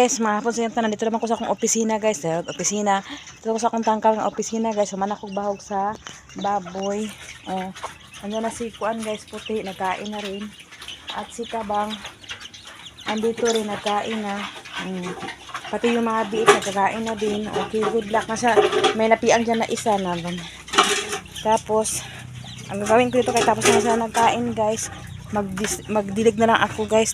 guys, mahapon sa tanan. Dito naman ko sa akong opisina guys. Opisina. Dito ko sa akong tangkal ng opisina guys. Suman akong bahog sa baboy. Ano na si Kuan guys, puti. Nagkain na rin. At si Kabang, andito rin nagkain na. Pati yung mga biik nagkakain na din. Okay, good luck. May napiang dyan na isa naman. Tapos, ang gagawin ko dito kay tapos na sila nagkain guys. Magdilig na lang ako guys.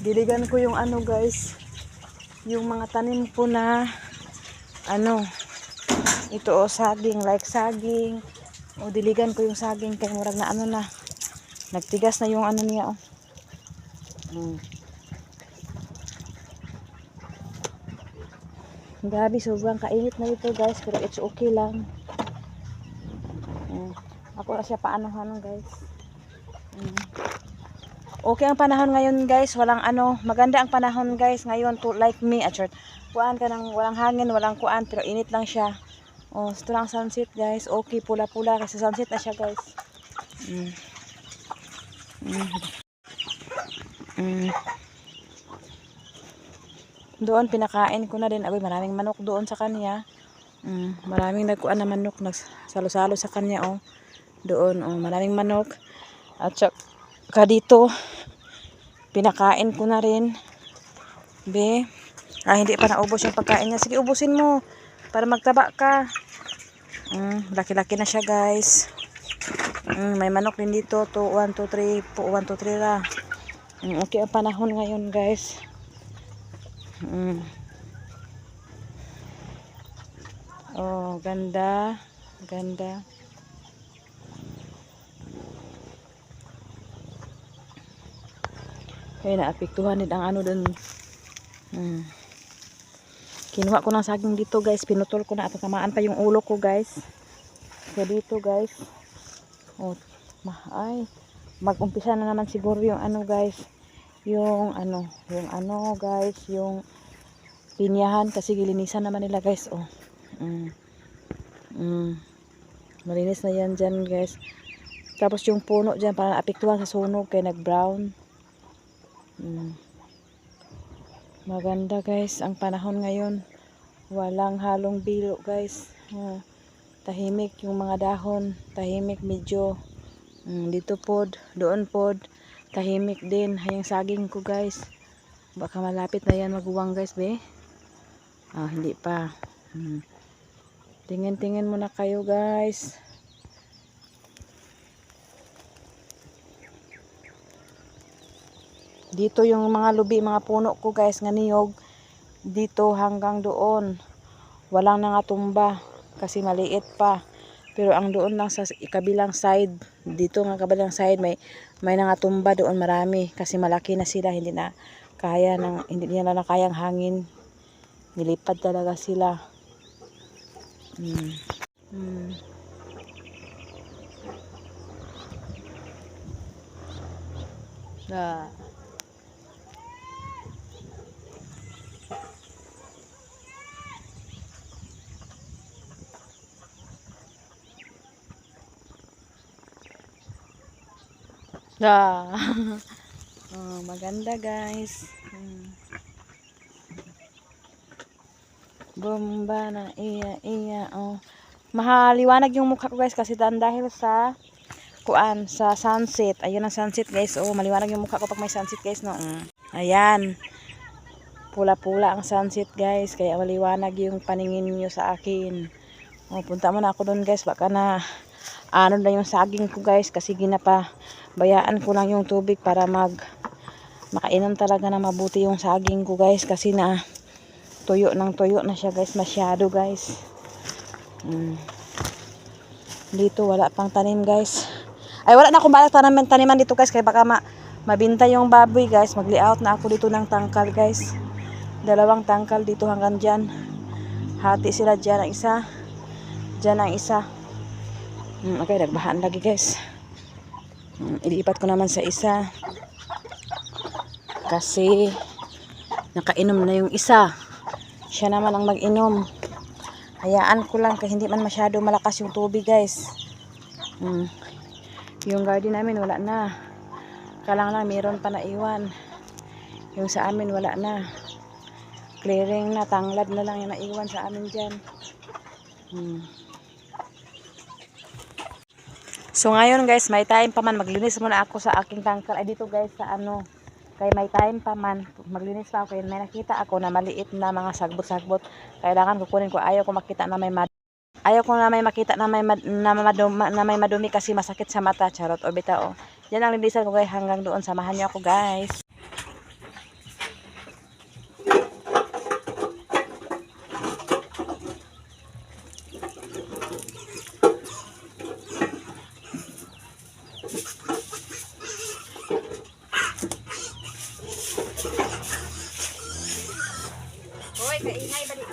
Diligan ko yung ano guys, yung mga tanim ko na ano, ito o saging, like saging, o diligan ko yung saging kaya murag na ano na, nagtigas na yung ano niya o. Grabe, sobrang kainit na ito guys, pero it's okay lang. Ako na siya paanohan guys. Okay ang panahon ngayon guys, walang ano, maganda ang panahon guys ngayon to like me at short. Kuan ka nang walang hangin, walang kuan, pero init lang siya. Ito lang sunset guys. Okay, pula-pula kasi sunset na siya guys. Doon pinakain ko na din. Aboy, maraming manok doon sa kanya. Maraming nagkuan na manok, nagsalo-salo sa kanya Doon maraming manok. At saka dito pinakain ko na rin. Hindi pa naubos yung pagkain niya. Sige, ubusin mo para magtaba ka. Laki-laki na siya guys. May manok din dito. 1, 2, 3 po. 1, 2, 3 ra. Okay ang panahon ngayon guys. Ganda. Ganda. Kaya naapektuhan din ang ano dun. Kinuha ko ng saging dito guys. Pinutol ko na at tamaan pa yung ulo ko guys. So dito guys. Mag-umpisa na naman siguro yung ano guys. Yung ano guys. Yung pinyahan kasi gilinisan naman nila guys. Malinis na yan dyan guys. Tapos yung puno dyan parang naapektuhan sa sunog kaya nag-brown. Maganda guys ang panahon ngayon, walang halong bilo guys. Tahimik yung mga dahon, tahimik medyo. Dito pod, doon pod, tahimik din. Hayang saging ko guys, baka malapit na yan maguwang guys hindi pa. Tingin muna kayo guys. Dito yung mga lubi, mga puno ko guys, nga niyog. Dito hanggang doon. Walang nangatumba kasi maliit pa. Pero ang doon lang sa kabilang side, dito nga kabilang side may nangatumba doon marami kasi malaki na sila, hindi nila na kayang hangin. Nilipad talaga sila. Maganda guys. Bomba na iya. Mahaliwanag yung mukha ko guys kasi dahil sa kuan sa sunset. Ayun ang sunset guys. Maliwanag yung mukha ko pag may sunset guys no. Ayan. Pula-pula ang sunset guys kaya maliwanag yung paningin niyo sa akin. Punta muna ako doon guys, baka na ano na yung saging ko guys kasi bayaan ko lang yung tubig para makainom talaga na mabuti yung saging ko guys kasi na tuyo na siya guys, masyado guys. Dito wala pang tanim guys. Wala na akong balak taniman dito guys kaya baka mabinta yung baboy guys. Mag-layout na ako dito ng tangkal guys. 2 tangkal dito hanggang dyan. Hati sila dyan ang isa. Dyan ang isa. Okay, nagbahaan lagi guys. Ilipat ko naman sa isa. Kasi nakainom na yung isa. Siya naman ang mag-inom. Hayaan ko lang kasi hindi man masyado malakas yung tubig guys. Yung garden namin wala na. Kalang lang meron pa na iwan. Yung sa amin wala na. Clearing na, tanglad na lang yung naiwan sa amin dyan. So ngayon guys, may time pa man. Maglinis muna ako sa aking tangkal. Ay dito guys sa ano. Kaya may time pa man. Maglinis pa ako. May nakita ako na maliit na mga sagbot-sagbot. Kailangan kukunin ko. Ayaw ko makita na may ayaw ko na may makita na may madumi kasi masakit sa mata. Charot o bita o. Yan ang linisan ko guys hanggang doon. Samahan niyo ako guys. Hoy, kaingay balik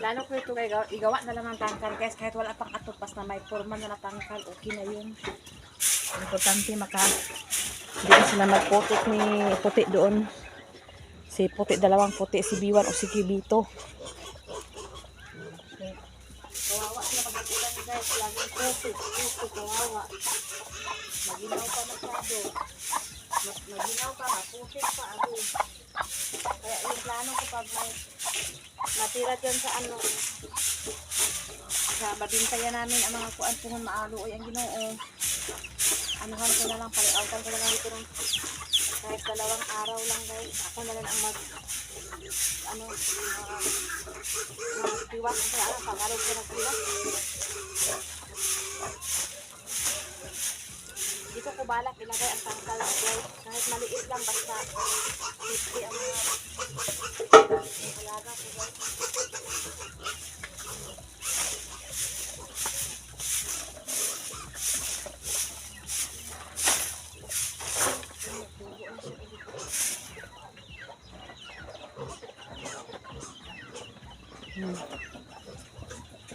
Plano ko ito guys, igawa na lang ng tangkal guys, kahit wala pang atupas na may forma na tangkal, okay na yun. Importante hindi na sila magputik ni puti doon. Si puti, dalawang puti, si Biwan o si Kibito. Okay. Kawawa sila mag-ulan guys, laging putik, kawawa. Maginaw pa masyado. Maginaw pa, maputik pa, Kaya yung plano ko pag may natira dyan sa ano, sa babintayan namin ang mga kuan puhon maalo ay ang Ginoo. Anuhan ko na lang, paliautan ko na lang dito ng kahit 2 araw lang guys. Ako na lang ang tiwas ko na lang, pag-araw ko na tiwas. Dito ko balak ilagay ang tangkal guys, kahit maliit lang basta 50 ang mga alaga ko guys.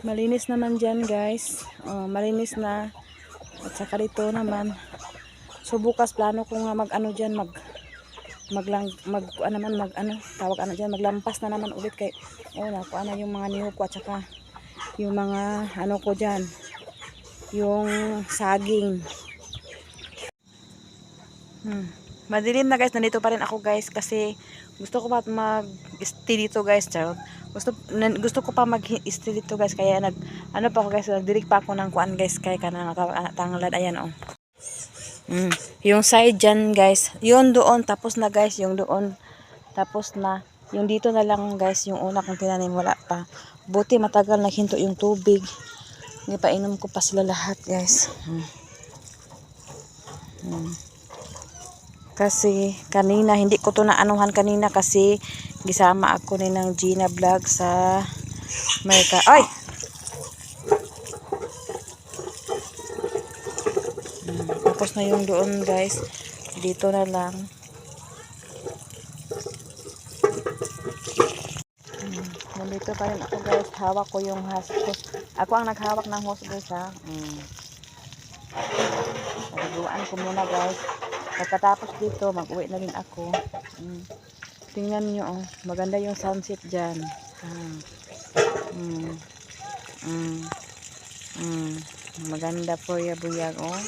Malinis naman dyan guys, malinis na. At saka dito naman, so bukas plano ko nga maglampas na naman ulit kay nakuha na yung mga niyog ko at saka yung mga ano ko dyan, yung saging. Madilim na guys, nandito pa rin ako guys kasi gusto ko pa mag-stay dito guys. Gusto ko pa mag-stay dito guys, kaya ano pa ako guys, nagdirig pa ako ng kuan guys, kaya kanang tanglad, ayan yung side dyan guys, yun doon tapos na guys, yung doon tapos na, yung dito na lang guys, yung una kong tinanim wala pa, buti matagal naghinto yung tubig Gipainom ko pa sila lahat, guys. Kasi kanina hindi ko to naanuhan kanina kasi gisama ako ni ng Gina Vlog sa Merka. Ay. Tapos na yung doon, guys. Dito na lang. Nandito pa rin ako, guys. Hawak ko yung hose. Ako ang naghawak ng hose, guys, ha. Nagagawan ko muna, guys. Pagkatapos dito, mag-uwi na rin ako. Tingnan nyo, oh. Maganda yung sunset dyan. Maganda po ya buyag, oh.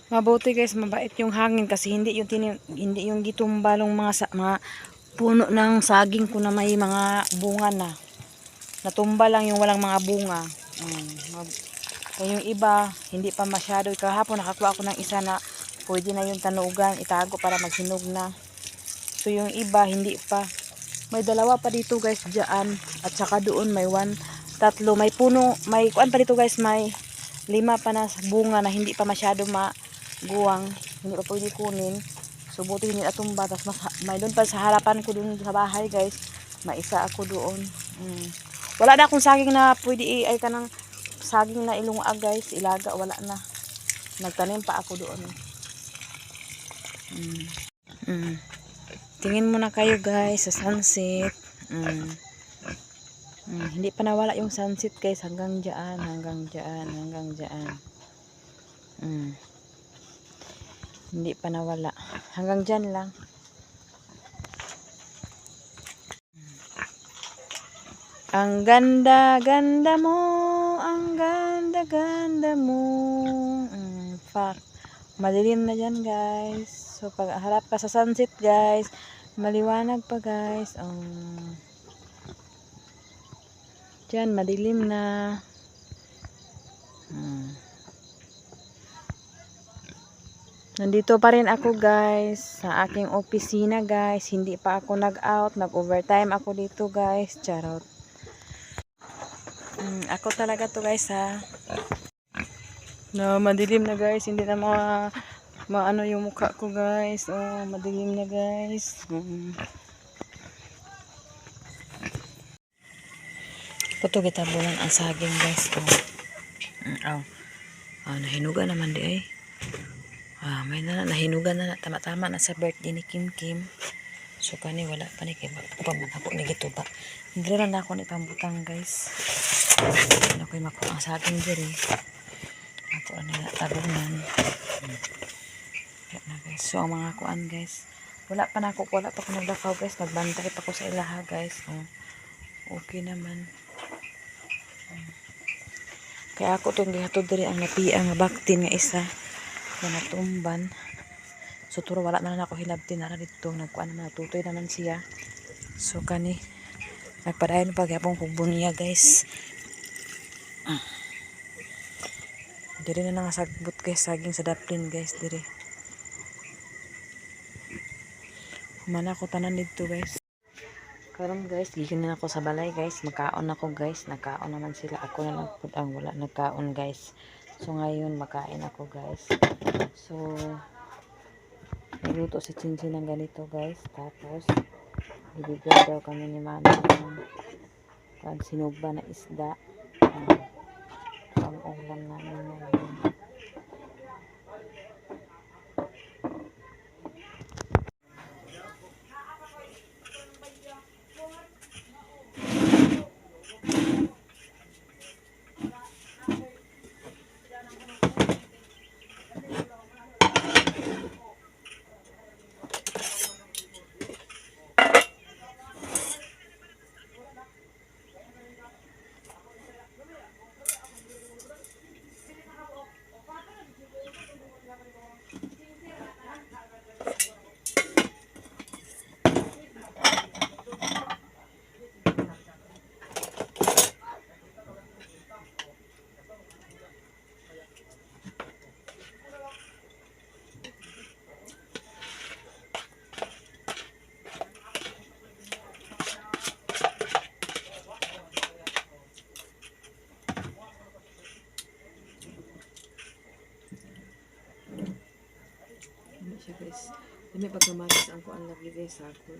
Mabuti, guys, mabait yung hangin kasi hindi yung gitumbalong mga puno ng saging ko na may mga bunga na. Natumba lang yung walang mga bunga. Yung iba, hindi pa masyado. Kahapon nakakuha ako ng isa na pwede na yung tanugan, itago para maghinog na. So yung iba, hindi pa. May dalawa pa dito, guys, dyan. At saka doon, may tatlo. May puno, may kuan pa dito, guys, may 5 pa na bunga na hindi pa masyado maguwang. Hindi pa pwede kunin. So buti hindi natumba. Tapos may doon pa sa harapan ko doon sa bahay, guys. May isa ako doon. Wala na akong saging na pwede ay kanang saging na ilunga, guys. Ilaga, wala na. Nagtanim pa ako doon. Tingin muna kayo, guys, sa sunset. Hindi pa nawala yung sunset, guys. Hanggang dyan, hanggang dyan, hanggang dyan. Hindi pa nawala. Hanggang dyan lang. Ang ganda-ganda mo. Ang ganda-ganda mo. Fuck. Madilim na dyan, guys. So, pag harap ka sa sunset, guys, maliwanag pa, guys. Dyan, madilim na. Nandito pa rin ako, guys, sa aking opisina, guys. Hindi pa ako nag-out. Nag-overtime ako dito, guys. Charot. Ako talaga to, guys, ha. No, madilim na, guys. Hindi na maano yung mukha ko, guys. Oh, madilim na, guys. Puto kita bulan ang saging, guys. Nahinuga naman di ay. May nahinugan na tama-tama na sa birthday ni Kim Kim. So kani wala pa ni kay pamako ni gito ba. Hindi na ako ni pambutang, guys. Ano koy mako ang saging diri. Ako na tagunan. Guys. So ang mga kuan, guys. Wala pa ko naglakaw, guys. Nagbantay pa ko sa ilaha, guys. Okay naman. Kaya ako itong gihatod diri ang napiang baktin nga isa na natumban. So turo wala na ako hilabtin na dito. Nagkuan na natutoy naman siya. So kani nagpadayon pa gyapon kog bunya, guys. Diri na sagbot, guys, saging sa daplin, guys, diri. Humana ko tanan dito, guys. Karon, guys, gikan na ako sa balay, guys. Makaon ako, guys. Nakaon naman sila. Ako na lang po ang wala nagkaon, guys. So ngayon makain ako, guys. So nagluto sa chinchin ng ganito, guys. Tapos bibigyan daw kami ni mama ng sinugba na isda. Ang ulam namin ngayon. siya guys. Dami pagkamaris ang kuan lagi guys sa ako.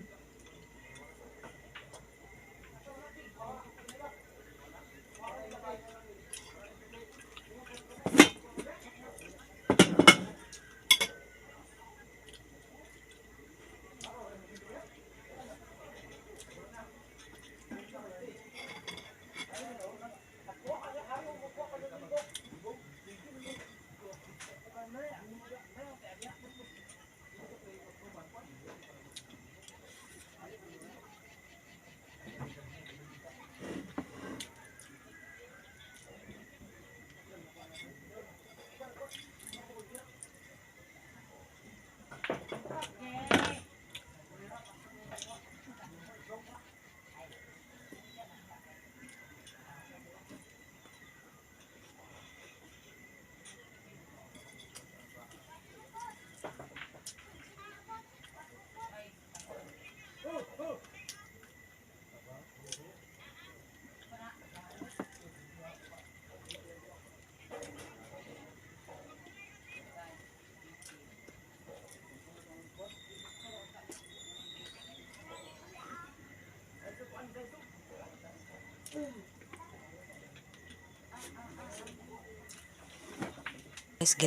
Guys,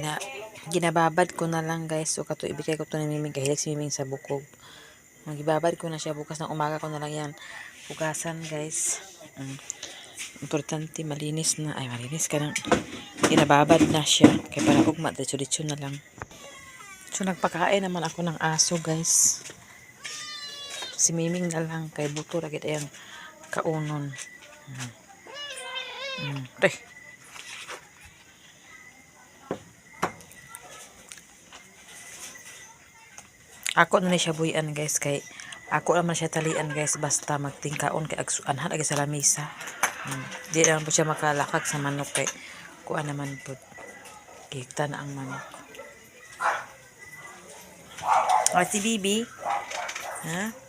ginababad ko na lang guys. So kato ibigay ko to ni Miming kahilig si Miming sa bukog. Magibabad ko na siya bukas ng umaga ko na lang yan. Bukasan guys. Importante malinis na. Ay malinis ka na. Ginababad na siya. Kaya para ugma diretso na lang. So nagpakain naman ako ng aso guys. Si Miming na lang kay buto lagi tayong kaunon. Ako na siya buyan guys kay ako naman siya talian guys basta magtingkaon kay anhan lagi sa lamisa. Di naman po siya makalakag sa manok kay kuan naman po. Kikta na ang manok. Si Bibi. Ha?